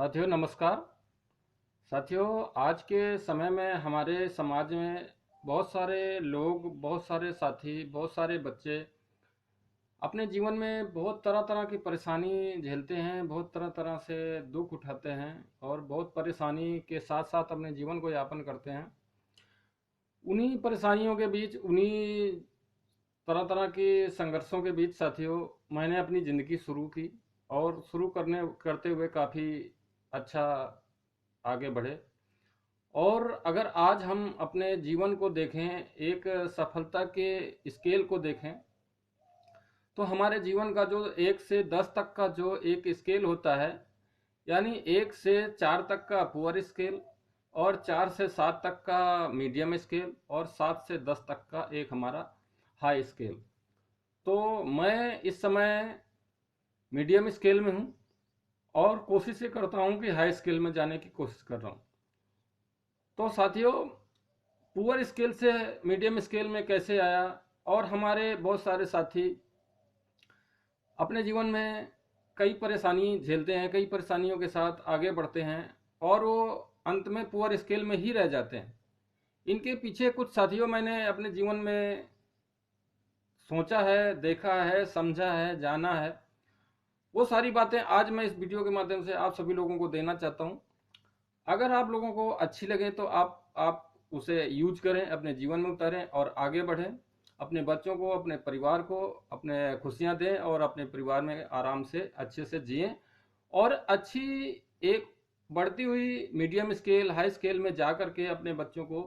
साथियों नमस्कार। साथियों, आज के समय में हमारे समाज में बहुत सारे लोग, बहुत सारे साथी, बहुत सारे बच्चे अपने जीवन में बहुत तरह तरह की परेशानी झेलते हैं, बहुत तरह तरह से दुख उठाते हैं और बहुत परेशानी के साथ साथ अपने जीवन को यापन करते हैं। उन्हीं परेशानियों के बीच, उन्हीं तरह तरह के संघर्षों के बीच साथियों, मैंने अपनी ज़िंदगी शुरू की और शुरू करते हुए काफ़ी अच्छा आगे बढ़े। और अगर आज हम अपने जीवन को देखें, एक सफलता के स्केल को देखें, तो हमारे जीवन का जो 1 से 10 तक का जो एक स्केल होता है, यानी 1 से 4 तक का पुअर स्केल और 4 से 7 तक का मीडियम स्केल और 7 से 10 तक का एक हमारा हाई स्केल। तो मैं इस समय मीडियम स्केल में हूँ और कोशिश ये करता हूँ कि हाई स्केल में जाने की कोशिश कर रहा हूँ। तो साथियों, पुअर स्केल से मीडियम स्केल में कैसे आया, और हमारे बहुत सारे साथी अपने जीवन में कई परेशानी झेलते हैं, कई परेशानियों के साथ आगे बढ़ते हैं और वो अंत में पुअर स्केल में ही रह जाते हैं। इनके पीछे कुछ साथियों मैंने अपने जीवन में सोचा है, देखा है, समझा है, जाना है। वो सारी बातें आज मैं इस वीडियो के माध्यम से आप सभी लोगों को देना चाहता हूँ। अगर आप लोगों को अच्छी लगे तो आप उसे यूज करें, अपने जीवन में उतारें और आगे बढ़ें। अपने बच्चों को, अपने परिवार को अपने खुशियां दें और अपने परिवार में आराम से अच्छे से जिएं और अच्छी एक बढ़ती हुई मीडियम स्केल, हाई स्केल में जा कर के अपने बच्चों को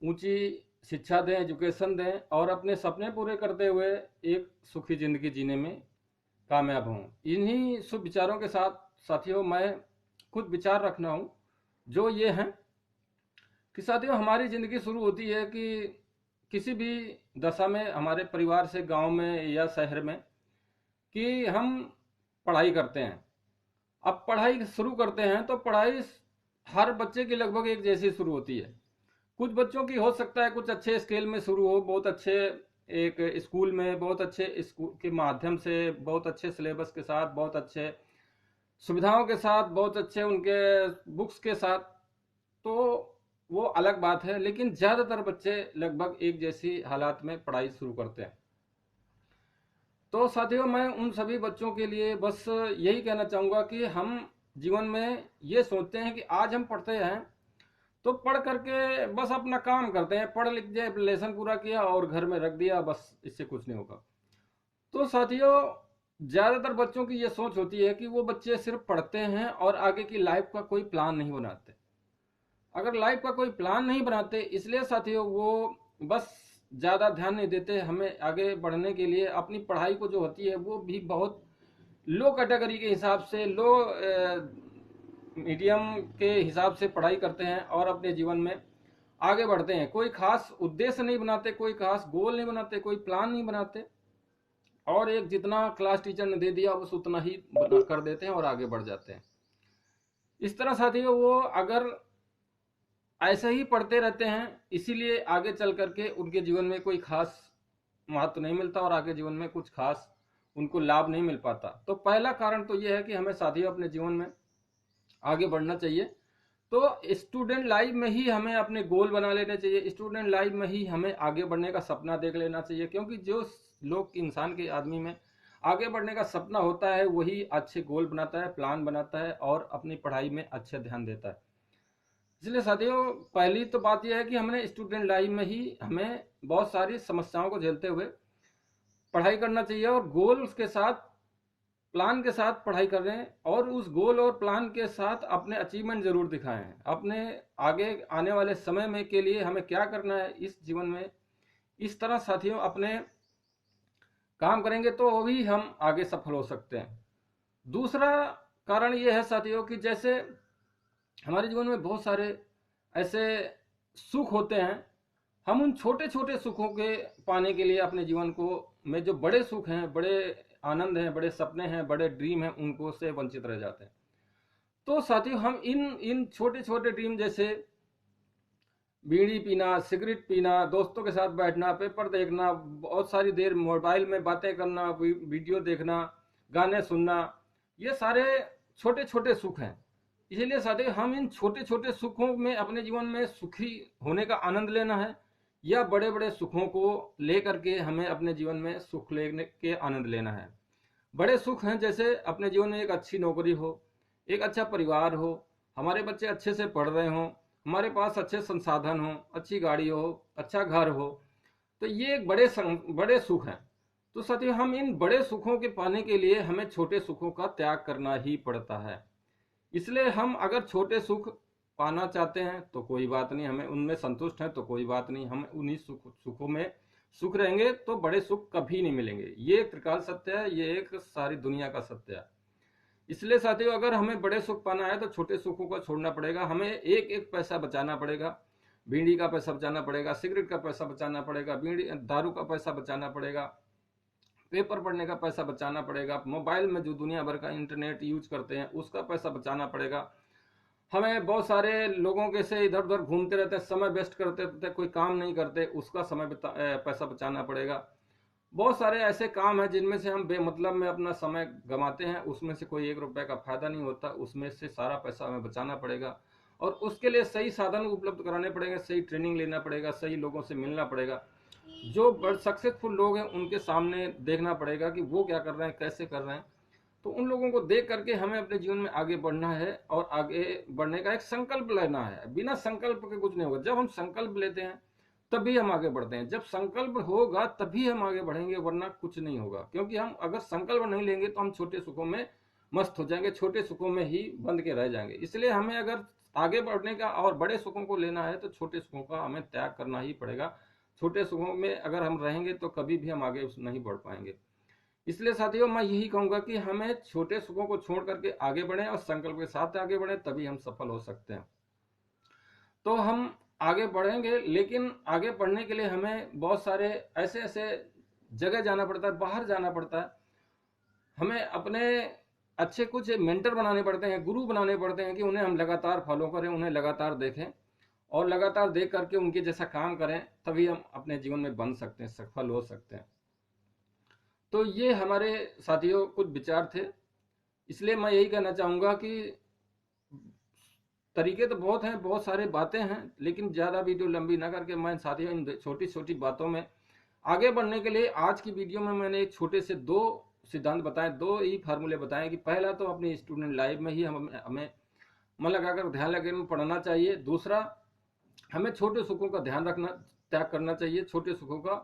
ऊंची शिक्षा दें, एजुकेशन दें और अपने सपने पूरे करते हुए एक सुखी जिंदगी जीने में कामयाब हों। इन्हीं शुभ विचारों के साथ साथियों, मैं कुछ विचार रखना हूँ जो ये हैं कि साथियों, हमारी ज़िंदगी शुरू होती है कि किसी भी दशा में हमारे परिवार से, गांव में या शहर में, कि हम पढ़ाई करते हैं। अब पढ़ाई शुरू करते हैं तो पढ़ाई हर बच्चे की लगभग एक जैसी शुरू होती है। कुछ बच्चों की हो सकता है कुछ अच्छे स्केल में शुरू हो, बहुत अच्छे एक स्कूल में, बहुत अच्छे स्कूल के माध्यम से, बहुत अच्छे सिलेबस के साथ, बहुत अच्छे सुविधाओं के साथ, बहुत अच्छे उनके बुक्स के साथ, तो वो अलग बात है। लेकिन ज़्यादातर बच्चे लगभग एक जैसी हालात में पढ़ाई शुरू करते हैं। तो साथियों, मैं उन सभी बच्चों के लिए बस यही कहना चाहूँगा कि हम जीवन में ये सोचते हैं कि आज हम पढ़ते हैं तो पढ़ करके बस अपना काम करते हैं, पढ़ लिख जाए, लेसन पूरा किया और घर में रख दिया, बस इससे कुछ नहीं होगा। तो साथियों, ज़्यादातर बच्चों की ये सोच होती है कि वो बच्चे सिर्फ पढ़ते हैं और आगे की लाइफ का कोई प्लान नहीं बनाते। अगर लाइफ का कोई प्लान नहीं बनाते, इसलिए साथियों वो बस ज़्यादा ध्यान नहीं देते हमें आगे बढ़ने के लिए। अपनी पढ़ाई को जो होती है वो भी बहुत लो कैटेगरी के हिसाब से, लो मीडियम के हिसाब से पढ़ाई करते हैं और अपने जीवन में आगे बढ़ते हैं। कोई खास उद्देश्य नहीं बनाते, कोई खास गोल नहीं बनाते, कोई प्लान नहीं बनाते और एक जितना क्लास टीचर ने दे दिया बस उतना ही बना कर देते हैं और आगे बढ़ जाते हैं। इस तरह साथियों, वो अगर ऐसे ही पढ़ते रहते हैं, इसीलिए आगे चल करके उनके जीवन में कोई खास महत्व नहीं मिलता और आगे जीवन में कुछ खास उनको लाभ नहीं मिल पाता। तो पहला कारण तो यह है कि हमें साथियों अपने जीवन में आगे बढ़ना चाहिए। तो स्टूडेंट लाइफ में ही हमें अपने गोल बना लेने चाहिए, स्टूडेंट लाइफ में ही हमें आगे बढ़ने का सपना देख लेना चाहिए, क्योंकि जो लोग, इंसान के, आदमी में आगे बढ़ने का सपना होता है वही अच्छे गोल बनाता है, प्लान बनाता है और अपनी पढ़ाई में अच्छे ध्यान देता है। इसलिए साथियों, पहली तो बात यह है कि हमने स्टूडेंट लाइफ में ही हमें बहुत सारी समस्याओं को झेलते हुए पढ़ाई करना चाहिए और गोल के साथ, प्लान के साथ पढ़ाई कर रहे हैं और उस गोल और प्लान के साथ अपने अचीवमेंट जरूर दिखाए हैं। अपने आगे आने वाले समय में के लिए हमें क्या करना है इस जीवन में, इस तरह साथियों अपने काम करेंगे तो भी हम आगे सफल हो सकते हैं। दूसरा कारण ये है साथियों कि जैसे हमारे जीवन में बहुत सारे ऐसे सुख होते हैं, हम उन छोटे छोटे सुखों के पाने के लिए अपने जीवन को में जो बड़े सुख हैं, बड़े आनंद हैं, बड़े सपने हैं, बड़े ड्रीम हैं, उनको से वंचित रह जाते हैं। तो साथियों, हम इन इन छोटे छोटे ड्रीम, जैसे बीड़ी पीना, सिगरेट पीना, दोस्तों के साथ बैठना, पेपर देखना, बहुत सारी देर मोबाइल में बातें करना, वीडियो देखना, गाने सुनना, ये सारे छोटे छोटे सुख हैं। इसीलिए साथियों हम इन छोटे छोटे सुखों में अपने जीवन में सुखी होने का आनंद लेना है, या बड़े बड़े सुखों को लेकर के हमें अपने जीवन में सुख लेने के आनंद लेना है। बड़े सुख हैं जैसे अपने जीवन में एक अच्छी नौकरी हो, एक अच्छा परिवार हो, हमारे बच्चे अच्छे से पढ़ रहे हों, हमारे पास अच्छे संसाधन हो, अच्छी गाड़ी हो, अच्छा घर हो, तो ये एक बड़े सुख हैं। तो साथियों हम इन बड़े सुखों के पाने के लिए हमें छोटे सुखों का त्याग करना ही पड़ता है। इसलिए हम अगर छोटे सुख पाना चाहते हैं तो कोई बात नहीं, हमें उनमें संतुष्ट हैं तो कोई बात नहीं, हम उन्हीं सुखों में सुख रहेंगे तो बड़े सुख कभी नहीं मिलेंगे। ये एक त्रिकाल सत्य है, ये एक सारी दुनिया का सत्य है। इसलिए साथियों अगर हमें बड़े सुख पाना है तो छोटे सुखों को छोड़ना पड़ेगा, हमें एक एक पैसा बचाना पड़ेगा। बीड़ी का पैसा बचाना पड़ेगा, सिगरेट का पैसा बचाना पड़ेगा, बीड़ी दारू का पैसा बचाना पड़ेगा, पेपर पढ़ने का पैसा बचाना पड़ेगा, मोबाइल में जो दुनिया भर का इंटरनेट यूज करते हैं उसका पैसा बचाना पड़ेगा। हमें बहुत सारे लोगों के से इधर उधर घूमते रहते हैं, समय वेस्ट करते रहते, कोई काम नहीं करते, उसका पैसा बचाना पड़ेगा। बहुत सारे ऐसे काम हैं जिनमें से हम बेमतलब में अपना समय गंवाते हैं, उसमें से कोई 1 रुपए का फायदा नहीं होता, उसमें से सारा पैसा हमें बचाना पड़ेगा। और उसके लिए सही साधन उपलब्ध कराने पड़ेंगे, सही ट्रेनिंग लेना पड़ेगा, सही लोगों से मिलना पड़ेगा। जो बड़े सक्सेसफुल लोग हैं उनके सामने देखना पड़ेगा कि वो क्या कर रहे हैं, कैसे कर रहे हैं। तो उन लोगों को देख करके हमें अपने जीवन में आगे बढ़ना है और आगे बढ़ने का एक संकल्प लेना है। बिना संकल्प के कुछ नहीं होगा। जब हम संकल्प लेते हैं तभी हम आगे बढ़ते हैं, जब संकल्प होगा तभी हम आगे बढ़ेंगे, वरना कुछ नहीं होगा। क्योंकि हम अगर संकल्प नहीं लेंगे तो हम छोटे सुखों में मस्त हो जाएंगे, छोटे सुखों में ही बंद के रह जाएंगे। इसलिए हमें अगर आगे बढ़ने का और बड़े सुखों को लेना है तो छोटे सुखों का हमें त्याग करना ही पड़ेगा। छोटे सुखों में अगर हम रहेंगे तो कभी भी हम आगे नहीं बढ़ पाएंगे। इसलिए साथियों मैं यही कहूंगा कि हमें छोटे सुखों को छोड़ करके आगे बढ़ें और संकल्प के साथ आगे बढ़ें, तभी हम सफल हो सकते हैं। तो हम आगे बढ़ेंगे, लेकिन आगे बढ़ने के लिए हमें बहुत सारे ऐसे ऐसे जगह जाना पड़ता है, बाहर जाना पड़ता है। हमें अपने अच्छे कुछ मेंटर बनाने पड़ते हैं, गुरु बनाने पड़ते हैं कि उन्हें हम लगातार फॉलो करें, उन्हें लगातार देखें और लगातार देख करके उनके जैसा काम करें, तभी हम अपने जीवन में बन सकते हैं, सफल हो सकते हैं। तो ये हमारे साथियों कुछ विचार थे। इसलिए मैं यही कहना चाहूंगा कि तरीके तो बहुत हैं, बहुत सारे बातें हैं, लेकिन ज़्यादा वीडियो लंबी ना करके मैं साथियों इन छोटी छोटी बातों में आगे बढ़ने के लिए आज की वीडियो में मैंने एक छोटे से 2 सिद्धांत बताए, 2 ही फार्मूले बताए कि पहला तो अपनी स्टूडेंट लाइफ में ही हमें मन लगाकर ध्यान लगाकर पढ़ना चाहिए। दूसरा, हमें छोटे सुखों का ध्यान रखना, त्याग करना चाहिए, छोटे सुखों का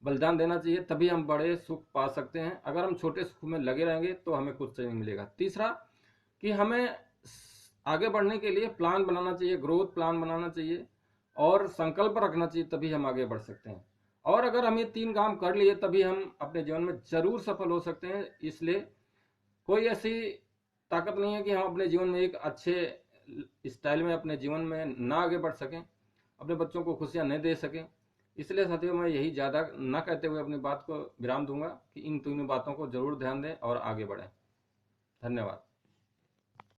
बलिदान देना चाहिए, तभी हम बड़े सुख पा सकते हैं। अगर हम छोटे सुख में लगे रहेंगे तो हमें कुछ नहीं मिलेगा। तीसरा, कि हमें आगे बढ़ने के लिए प्लान बनाना चाहिए, ग्रोथ प्लान बनाना चाहिए और संकल्प रखना चाहिए, तभी हम आगे बढ़ सकते हैं। और अगर हम ये 3 काम कर लिए तभी हम अपने जीवन में जरूर सफल हो सकते हैं। इसलिए कोई ऐसी ताकत नहीं है कि हम अपने जीवन में एक अच्छे स्टाइल में अपने जीवन में ना आगे बढ़ सकें, अपने बच्चों को खुशियां नहीं दे सकें। इसलिए साथियों मैं यही ज़्यादा ना कहते हुए अपनी बात को विराम दूंगा कि इन तीनों बातों को जरूर ध्यान दें और आगे बढ़ें। धन्यवाद।